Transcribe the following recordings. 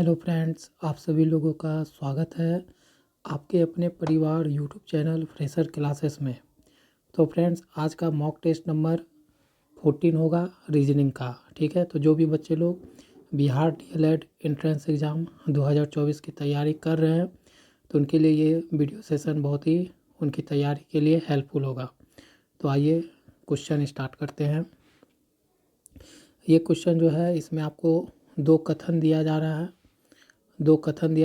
Hello friends, आप सभी लोगों का स्वागत है आपके अपने परिवार यूट्यूब चैनल फ्रेशर क्लासेस में। तो फ्रेंड्स, आज का मॉक टेस्ट नंबर 14 होगा रीजनिंग का। ठीक है, तो जो भी बच्चे लोग बिहार डीएलएड एंट्रेंस एग्ज़ाम 2024 की तैयारी कर रहे हैं तो उनके लिए ये वीडियो सेशन बहुत ही उनकी तैयारी के लिए हेल्पफुल होगा। तो आइए क्वेश्चन स्टार्ट करते हैं। ये क्वेश्चन जो है, इसमें आपको दो कथन दिया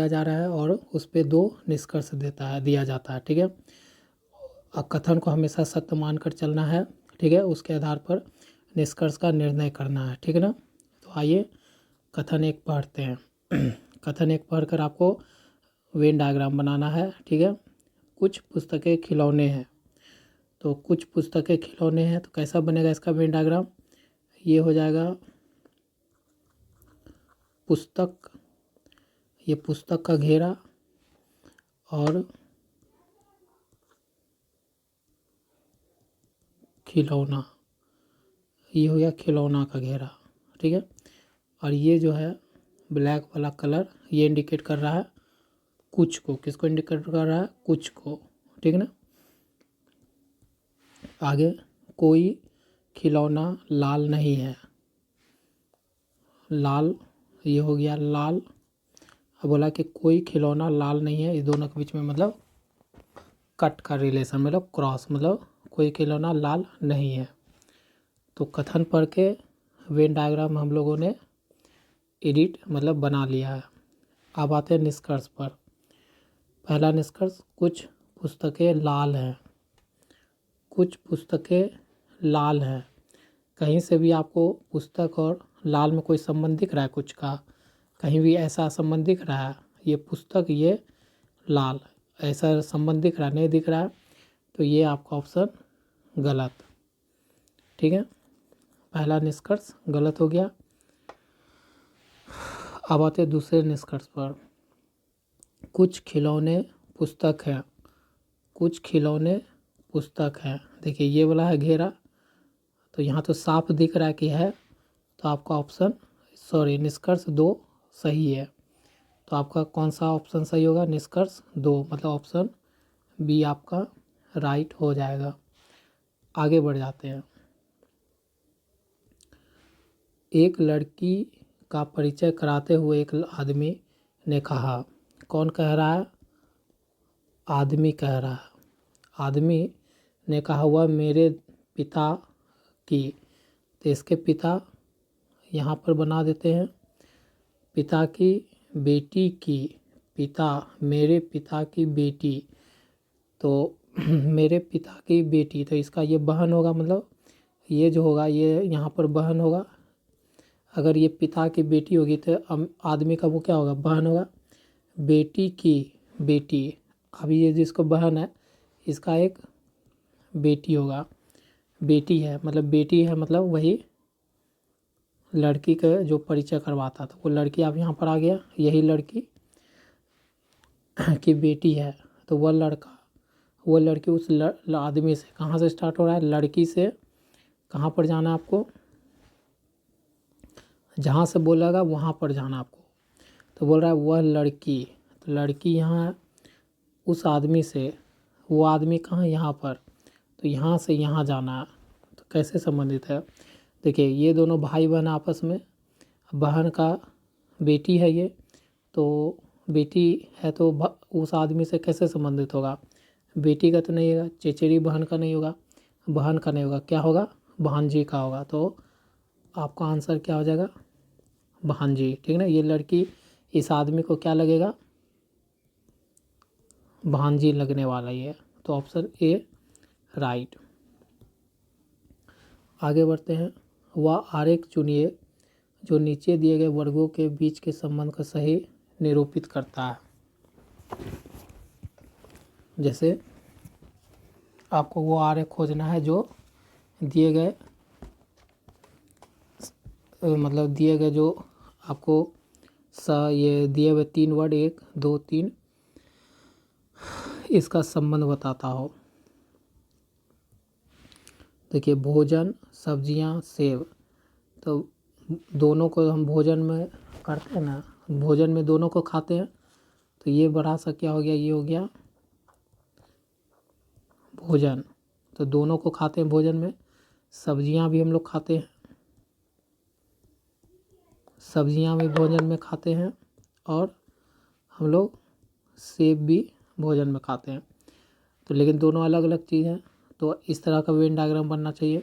जा रहा है और उस पे दो निष्कर्ष दिया जाता है। ठीक है, और कथन को हमेशा सत्य मानकर चलना है। ठीक है, उसके आधार पर निष्कर्ष का निर्णय करना है। ठीक है ना। तो आइए कथन एक पढ़ते हैं। कथन एक पढ़कर आपको वेन डायग्राम बनाना है। ठीक है, कुछ पुस्तकें खिलौने हैं। तो कुछ पुस्तकें खिलौने हैं, तो कैसा बनेगा इसका वेन डायग्राम? ये हो जाएगा पुस्तक, ये पुस्तक का घेरा और खिलौना, ये हो गया खिलौना का घेरा। ठीक है, और ये जो है ब्लैक वाला कलर, ये इंडिकेट कर रहा है कुछ को। किसको इंडिकेट कर रहा है? कुछ को। ठीक है ना। आगे, कोई खिलौना लाल नहीं है। लाल, ये हो गया लाल। अब बोला कि कोई खिलौना लाल नहीं है, इस दोनों के बीच में मतलब कट का रिलेशन, मतलब क्रॉस, मतलब कोई खिलौना लाल नहीं है। तो कथन पढ़ के वेन डायग्राम हम लोगों ने एडिट मतलब बना लिया है। अब आते हैं निष्कर्ष पर। पहला निष्कर्ष, कुछ पुस्तकें लाल हैं। कुछ पुस्तकें लाल हैं। कहीं से भी आपको पुस्तक और लाल में कोई संबंध दिख रहा है? कुछ का कहीं भी ऐसा संबंध दिख रहा है? ये पुस्तक, ये लाल, ऐसा संबंध दिख रहा है? नहीं दिख रहा है, तो ये आपका ऑप्शन गलत। ठीक है, पहला निष्कर्ष गलत हो गया। अब आते हैं दूसरे निष्कर्ष पर। कुछ खिलौने पुस्तक हैं। कुछ खिलौने पुस्तक हैं। देखिए ये वाला है घेरा, तो यहाँ तो साफ दिख रहा है कि है, तो आपका ऑप्शन निष्कर्ष 2 सही है। तो आपका कौन सा ऑप्शन सही होगा? निष्कर्ष 2, मतलब ऑप्शन बी आपका राइट हो जाएगा। आगे बढ़ जाते हैं। एक लड़की का परिचय कराते हुए एक आदमी ने कहा। कौन कह रहा है? आदमी कह रहा है। आदमी ने कहा, वह मेरे पिता की। तो इसके पिता यहाँ पर बना देते हैं पिता की बेटी की। पिता, मेरे पिता की बेटी, तो मेरे पिता की बेटी, तो इसका ये बहन होगा, मतलब ये जो होगा ये यहाँ पर बहन होगा। अगर ये पिता की बेटी होगी तो आदमी का वो क्या होगा? बहन होगा। बेटी की बेटी, अभी ये जिसको बहन है इसका एक बेटी होगा। बेटी है मतलब वही लड़की का जो परिचय करवाता था वो लड़की अब यहाँ पर आ गया। यही लड़की की बेटी है, तो वह लड़की उस आदमी से, कहाँ से स्टार्ट हो रहा है? लड़की से। कहाँ पर जाना आपको? जहाँ से बोलेगा वहाँ पर जाना आपको। तो बोल रहा है वह लड़की, तो लड़की यहाँ उस आदमी से, वो आदमी कहाँ? यहाँ पर, तो यहाँ से यहाँ जाना। तो कैसे संबंधित है? देखिए ये दोनों भाई बहन आपस में, बहन का बेटी है ये, तो बेटी है तो उस आदमी से कैसे संबंधित होगा? बेटी का तो नहीं होगा, चचेरी बहन का नहीं होगा, बहन का नहीं होगा, क्या होगा? भांजी का होगा। तो आपका आंसर क्या हो जाएगा? भांजी। ठीक ना। ये लड़की इस आदमी को क्या लगेगा? भांजी लगने वाला ये, तो ऑप्शन ए राइट। आगे बढ़ते हैं। वह आरेख चुनिए जो नीचे दिए गए वर्गों के बीच के संबंध को सही निरूपित करता है। जैसे आपको वो आरेख खोजना है जो दिए गए जो आपको ये दिए हुए 3 वर्ड 1 2 3 इसका संबंध बताता हो। देखिए भोजन, सब्जियां, सेब, तो दोनों को हम भोजन में करते हैं ना, भोजन में दोनों को खाते हैं, तो ये बड़ा सा क्या हो गया, ये हो गया भोजन। तो दोनों को खाते हैं भोजन में। सब्जियां भी हम लोग खाते हैं, सब्जियां भी भोजन में खाते हैं, और हम लोग सेब भी भोजन में खाते हैं। तो लेकिन दोनों अलग अलग चीज़ हैं, तो इस तरह का वेन डायग्राम बनना चाहिए।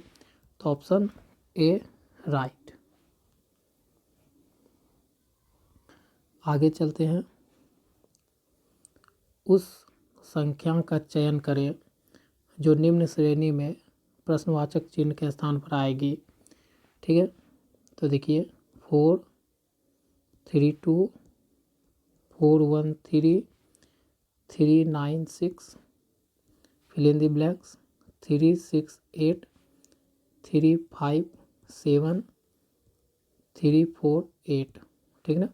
तो ऑप्शन ए राइट। आगे चलते हैं। उस संख्या का चयन करें जो निम्न श्रेणी में प्रश्नवाचक चिन्ह के स्थान पर आएगी। ठीक है, तो देखिए 432, 413, 396, fill in the blanks, 368, 357, 348। ठीक ना,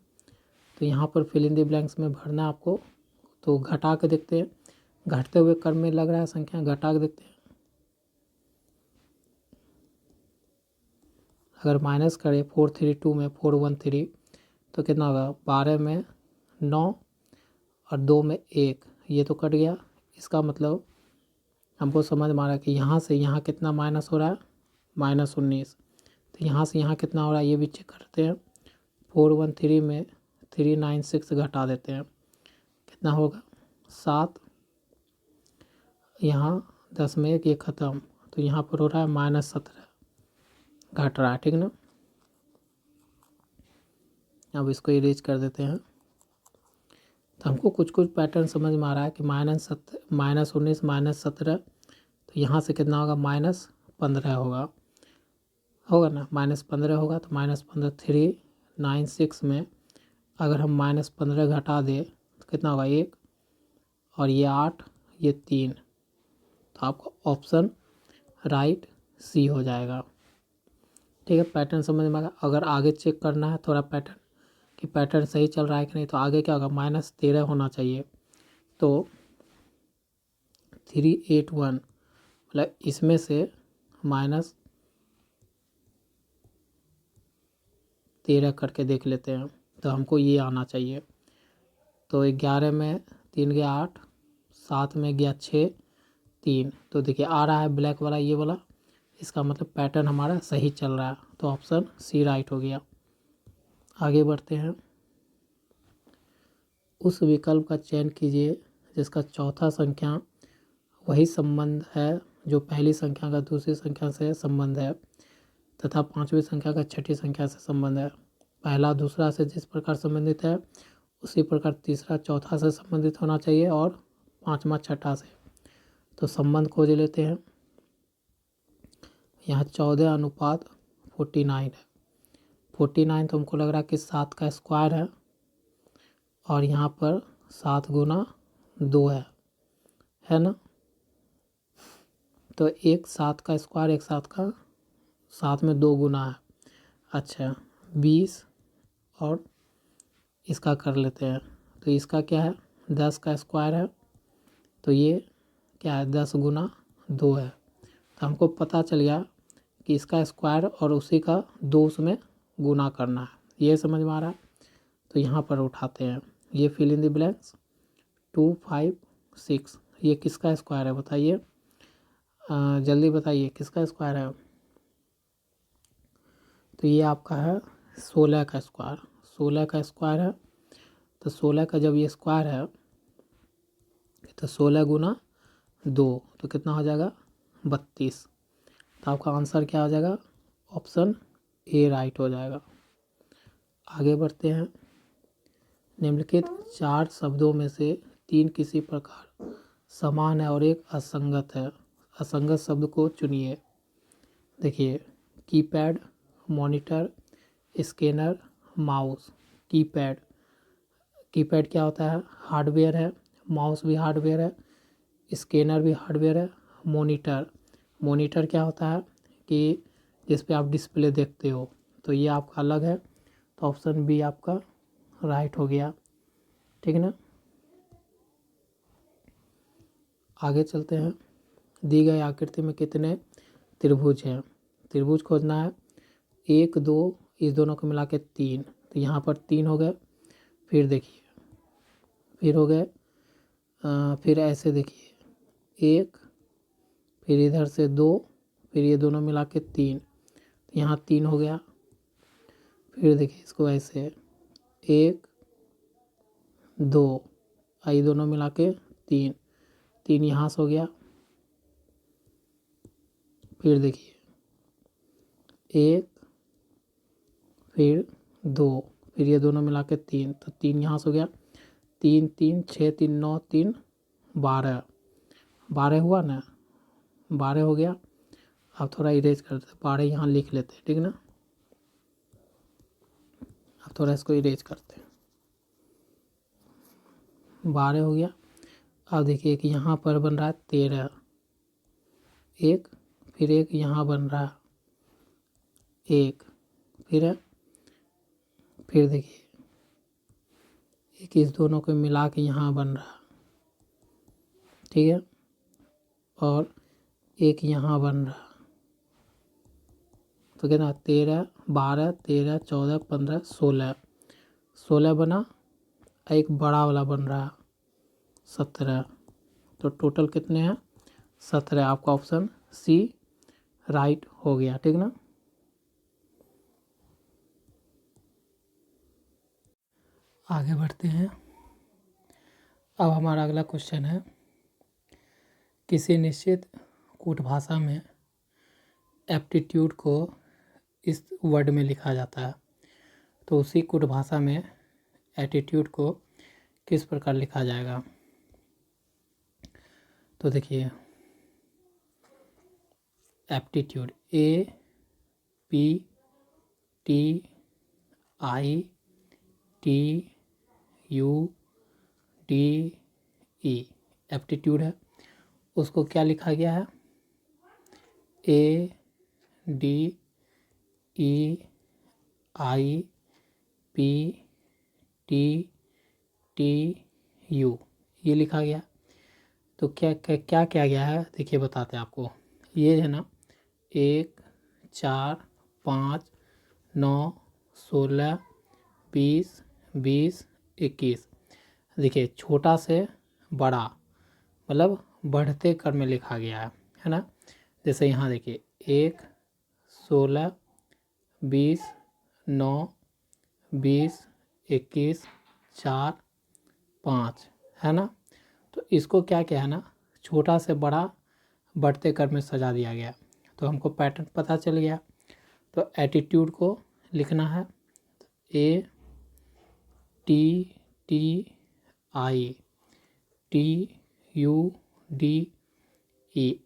तो यहाँ पर फिल इन द ब्लैंक्स में भरना है आपको। तो घटा के देखते हैं, घटते हुए क्रम में लग रहा है संख्या, घटा के देखते हैं। अगर माइनस करें 432 में 413 तो कितना होगा, 12 में 9 और 2 में 1, ये तो कट गया। इसका मतलब हमको समझ में आ रहा है कि यहाँ से यहाँ कितना माइनस हो रहा है, -19। तो यहाँ से यहाँ कितना हो रहा है ये भी चेक करते हैं। 413 में 396 घटा देते हैं, कितना होगा 7। यहाँ 10 में 1 ये ख़त्म, तो यहाँ पर हो रहा है -17, घट रहा है। ठीक ना, अब इसको इरेज कर देते हैं। तो हमको कुछ कुछ पैटर्न समझ में आ रहा है कि -19, -17, तो यहाँ से कितना होगा, -15 होगा ना, -15 होगा। तो -15 396 में अगर हम -15 घटा दें तो कितना होगा 1, और ये 8, ये 3, तो आपको ऑप्शन राइट सी हो जाएगा। ठीक है, पैटर्न समझ में आ गया। अगर आगे चेक करना है थोड़ा पैटर्न कि पैटर्न सही चल रहा है कि नहीं, तो आगे क्या होगा, -13 होना चाहिए। तो 381 मतलब इसमें से -13 करके देख लेते हैं, तो हमको ये आना चाहिए। तो 11 में 3 गया 8, 7 में गया 6, 3, तो देखिए आ रहा है ब्लैक वाला, ये वाला। इसका मतलब पैटर्न हमारा सही चल रहा है, तो ऑप्शन सी राइट हो गया। आगे बढ़ते हैं। उस विकल्प का चयन कीजिए जिसका चौथा संख्या वही संबंध है जो पहली संख्या का दूसरी संख्या से संबंध है, तथा पांचवी संख्या का छठी संख्या से संबंध है। पहला दूसरा से जिस प्रकार संबंधित है उसी प्रकार तीसरा चौथा से संबंधित होना चाहिए, और पांचवा छठा से। तो संबंध खोज लेते हैं। यहाँ 14:49 है। 49 तो हमको लग रहा है कि 7 का स्क्वायर है, और यहाँ पर 7 गुना 2 है ना। तो एक 7 का स्क्वायर, एक 7 का, 7 में 2 गुना है। अच्छा 20, और इसका कर लेते हैं। तो इसका क्या है, 10 का स्क्वायर है, तो ये क्या है, 10 गुना 2 है। तो हमको पता चल गया कि इसका स्क्वायर और उसी का 2 उसमें गुना करना है, ये समझ में आ रहा है। तो यहाँ पर उठाते हैं, ये फिल इन द ब्लैंक्स। 256 ये किसका स्क्वायर है बताइए, जल्दी बताइए किसका स्क्वायर है। तो ये आपका है 16 का स्क्वायर, 16 का स्क्वायर है। तो 16 का जब ये स्क्वायर है तो 16 गुना 2, तो कितना हो जाएगा 32। तो आपका आंसर क्या हो जाएगा, ऑप्शन ए राइट हो जाएगा। आगे बढ़ते हैं। निम्नलिखित 4 शब्दों में से 3 किसी प्रकार समान है और एक असंगत है। असंगत शब्द को चुनिए। देखिए keypad, monitor, scanner, mouse. Keypad, keypad क्या होता है, हार्डवेयर है। माउस भी हार्डवेयर है, स्कैनर भी हार्डवेयर है। मॉनिटर, मॉनिटर क्या होता है कि जिस पे आप डिस्प्ले देखते हो, तो ये आपका अलग है। तो ऑप्शन बी आपका राइट हो गया। ठीक है ना, आगे चलते हैं। दी गई आकृति में कितने त्रिभुज हैं, त्रिभुज खोजना है। 1 2, इस दोनों को मिला के 3, तो यहाँ पर 3 हो गए। फिर देखिए, फिर हो गए, फिर ऐसे देखिए 1, फिर इधर से 2, फिर ये दोनों मिला के 3, तो यहाँ 3 हो गया। फिर देखिए इसको ऐसे 1 2, ये दोनों मिला के 3, 3 यहाँ से हो गया। फिर देखिए 1, फिर 2, फिर ये दोनों मिला के 3, तो 3 यहाँ से हो गया। 3 3 6 3 9 3 12, 12 हुआ ना, 12 हो गया। अब थोड़ा इरेज करते, 12 यहाँ लिख लेते हैं, ठीक ना। अब थोड़ा इसको इरेज करते हैं, 12 हो गया। अब देखिए एक यहाँ पर बन रहा है 13, एक, फिर एक यहाँ बन रहा है 1, फिर देखिए एक इस दोनों को मिला के यहाँ बन रहा, ठीक है, और एक यहाँ बन रहा, तो कितना 13 12 13 14 15 16, 16 बना, एक बड़ा वाला बन रहा 17, तो टोटल कितने हैं 17। आपका ऑप्शन सी राइट हो गया, ठीक ना। आगे बढ़ते हैं। अब हमारा अगला क्वेश्चन है, किसी निश्चित कूट भाषा में एप्टीट्यूड को इस वर्ड में लिखा जाता है, तो उसी कूट भाषा में एटीट्यूड को किस प्रकार लिखा जाएगा। तो देखिए एप्टीट्यूड APTITUDE एप्टीट्यूड है, उसको क्या लिखा गया है ADEIPTTU ये लिखा गया। तो क्या क्या क्या क्या गया है देखिए, बताते हैं आपको। ये है ना 1 4 5 9 16 20 20 21, देखिए छोटा से बड़ा मतलब बढ़ते क्रम में लिखा गया है ना। जैसे यहाँ देखिए 1 16 20 9 20 21 4 5 है ना। तो इसको क्या क्या है ना, छोटा से बड़ा बढ़ते क्रम में सजा दिया गया, तो हमको पैटर्न पता चल गया। तो एटीट्यूड को लिखना है ATTITUDE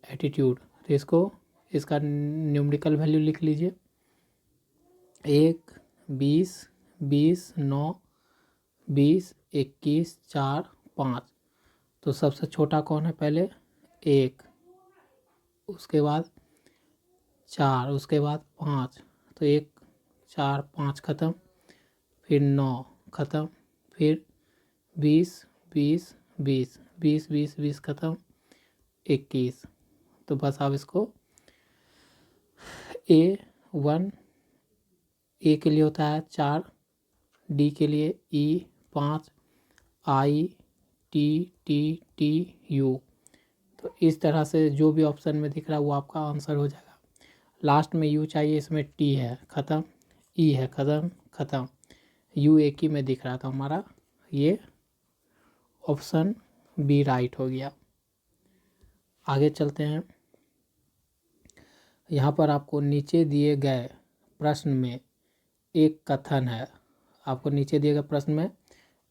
एटीट्यूड। तो इसका न्यूमेरिकल वैल्यू लिख लीजिए 1 20 20 9 20 21 4 5। तो सबसे छोटा कौन है, पहले 1, उसके बाद 4, उसके बाद 5, तो 1 4 5 ख़त्म, फिर 9 ख़त्म, फिर 20 20 20 20 20 20 ख़त्म, 21। तो बस आप इसको A1 ए के लिए होता है 4, डी के लिए E 5, ITTTU। तो इस तरह से जो भी ऑप्शन में दिख रहा है वो आपका आंसर हो जाएगा। लास्ट में यू चाहिए, इसमें टी है ख़त्म, ई है ख़त्म ख़त्म, यू एक ही में दिख रहा था हमारा, ये ऑप्शन बी राइट हो गया। आगे चलते हैं। यहाँ पर आपको नीचे दिए गए प्रश्न में एक कथन है, आपको नीचे दिए गए प्रश्न में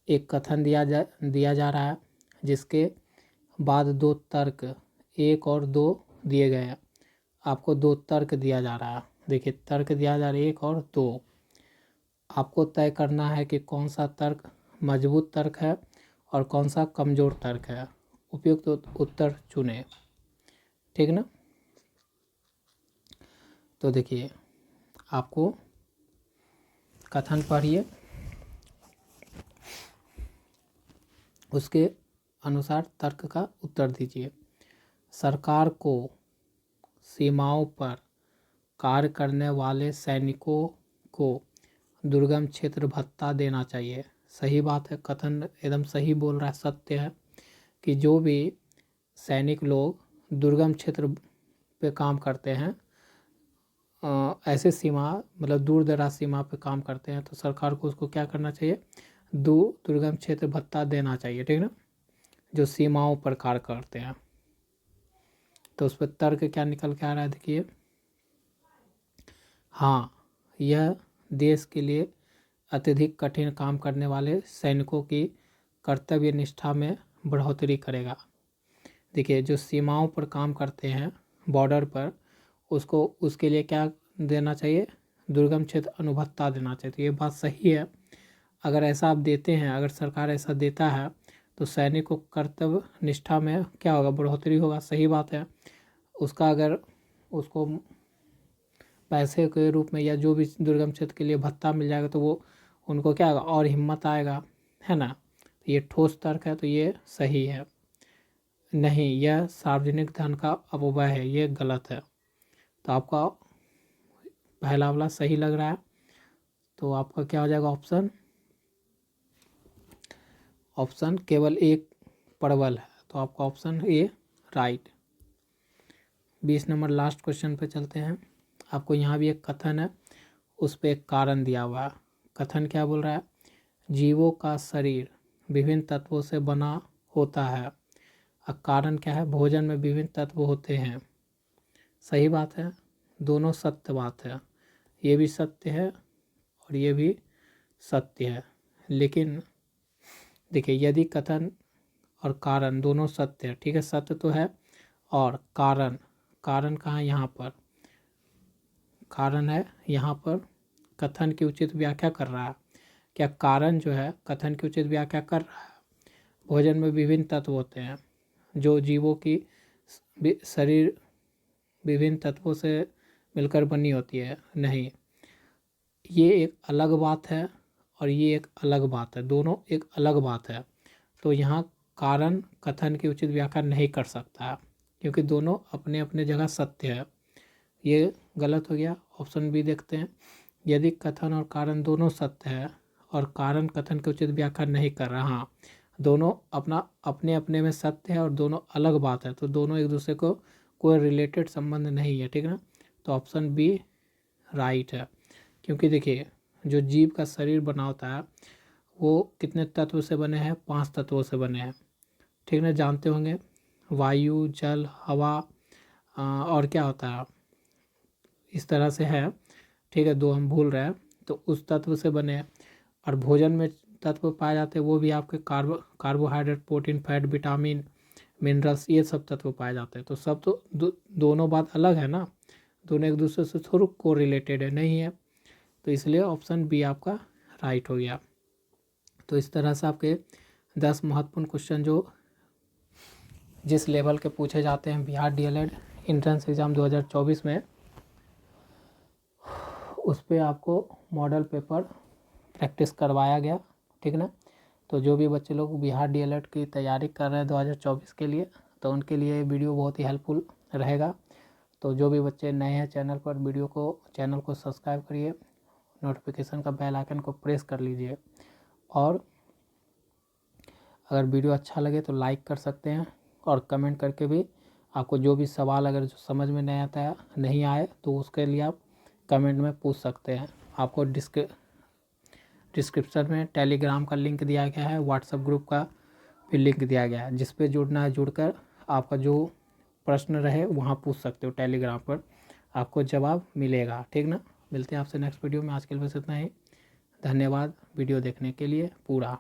एक कथन दिया जा रहा है, जिसके बाद 2 तर्क 1 और 2 दिए गए हैं। आपको 2 तर्क दिया जा रहा है, देखिए तर्क दिया जा रहा है 1 और 2। आपको तय करना है कि कौन सा तर्क मजबूत तर्क है और कौन सा कमज़ोर तर्क है। उपयुक्त उत्तर चुनें, ठीक ना। तो देखिए आपको कथन पढ़िए, उसके अनुसार तर्क का उत्तर दीजिए। सरकार को सीमाओं पर कार्य करने वाले सैनिकों को दुर्गम क्षेत्र भत्ता देना चाहिए। सही बात है, कथन एकदम सही बोल रहा है, सत्य है कि जो भी सैनिक लोग दुर्गम क्षेत्र पे काम करते हैं, ऐसे सीमा मतलब दूर दराज सीमा पे काम करते हैं, तो सरकार को उसको क्या करना चाहिए, दुर्गम क्षेत्र भत्ता देना चाहिए, ठीक ना, जो सीमाओं पर कार्य करते हैं। तो उस पर तर्क क्या निकल के आ रहा है, देखिए, हाँ, यह देश के लिए अत्यधिक कठिन काम करने वाले सैनिकों की कर्तव्य निष्ठा में बढ़ोतरी करेगा। देखिए, जो सीमाओं पर काम करते हैं बॉर्डर पर, उसको उसके लिए क्या देना चाहिए, दुर्गम क्षेत्र अनुभत्ता देना चाहिए। तो ये बात सही है। अगर ऐसा आप देते हैं, अगर सरकार ऐसा देता है, तो सैनिक को कर्तव्य निष्ठा में क्या होगा, बढ़ोतरी होगा। सही बात है। उसका अगर उसको पैसे के रूप में या जो भी दुर्गम क्षेत्र के लिए भत्ता मिल जाएगा, तो वो उनको क्या होगा, और हिम्मत आएगा, है ना। तो ये ठोस तर्क है, तो ये सही है। नहीं, यह सार्वजनिक धन का अपव्यय है, ये गलत है। तो आपका पहला वाला सही लग रहा है, तो आपका क्या हो जाएगा, ऑप्शन केवल एक परवल है, तो आपका option A right. 20 number last question पे चलते हैं। आपको यहाँ भी एक कथन है, उस पर एक कारण दिया हुआ है। कथन क्या बोल रहा है, जीवों का शरीर विभिन्न तत्वों से बना होता है। अब कारण क्या है, भोजन में विभिन्न तत्व होते हैं। सही बात है, दोनों सत्य बात है, ये भी सत्य है और ये भी सत्य है। लेकिन देखिए, यदि कथन और कारण दोनों सत्य है, ठीक है, सत्य तो है, और कारण कहाँ है, यहाँ पर कारण है, यहाँ पर कथन की उचित व्याख्या कर रहा है। क्या कारण जो है कथन की उचित व्याख्या कर रहा है, भोजन में विभिन्न तत्व होते हैं, जो जीवों की शरीर विभिन्न तत्वों से मिलकर बनी होती है, नहीं, ये एक अलग बात है और ये एक अलग बात है, दोनों एक अलग बात है। तो यहाँ कारण कथन की उचित व्याख्या नहीं कर सकता है, क्योंकि दोनों अपने अपने जगह सत्य है। ये गलत हो गया। ऑप्शन बी देखते हैं, यदि कथन और कारण दोनों सत्य है और कारण कथन की उचित व्याख्या नहीं कर रहा, हाँ, दोनों अपने अपने में सत्य है और दोनों अलग बात है, तो दोनों एक दूसरे को कोई रिलेटेड संबंध नहीं है, ठीक है ना। तो ऑप्शन बी राइट है। क्योंकि देखिए, जो जीव का शरीर बना होता है वो कितने तत्व से बने हैं, 5 तत्वों से बने हैं, ठीक है, जानते होंगे, वायु, जल, हवा, और क्या होता है, इस तरह से है, ठीक है, 2 हम भूल रहे हैं, तो उस तत्व से बने हैं। और भोजन में तत्व पाए जाते हैं वो भी आपके carbohydrate, protein, fat, vitamin, minerals, ये सब तत्व पाए जाते हैं। तो सब तो दोनों बात अलग है ना, दोनों एक दूसरे से थोड़ा को रिलेटेड है, नहीं है। तो इसलिए ऑप्शन बी आपका राइट हो गया। तो इस तरह से आपके 10 महत्वपूर्ण क्वेश्चन जो जिस लेवल के पूछे जाते हैं बिहार डीएलएड एंट्रेंस एग्ज़ाम 2024 में, उस पर आपको मॉडल पेपर प्रैक्टिस करवाया गया, ठीक ना। तो जो भी बच्चे लोग बिहार डीएलएड की तैयारी कर रहे हैं 2024 के लिए, तो उनके लिए ये वीडियो बहुत ही हेल्पफुल रहेगा। तो जो भी बच्चे नए हैं चैनल पर, चैनल को सब्सक्राइब करिए, नोटिफिकेशन का बेल आइकन को प्रेस कर लीजिए, और अगर वीडियो अच्छा लगे तो लाइक कर सकते हैं, और कमेंट करके भी आपको जो भी सवाल अगर जो समझ में नहीं आए तो उसके लिए आप कमेंट में पूछ सकते हैं। आपको डिस्क्रिप्शन में टेलीग्राम का लिंक दिया गया है, व्हाट्सएप ग्रुप का भी लिंक दिया गया है, जिस पे जुड़ना है जुड़कर आपका जो प्रश्न रहे वहाँ पूछ सकते हो, टेलीग्राम पर आपको जवाब मिलेगा, ठीक ना। मिलते हैं आपसे नेक्स्ट वीडियो में। आज के लिए बस इतना ही। धन्यवाद वीडियो देखने के लिए पूरा।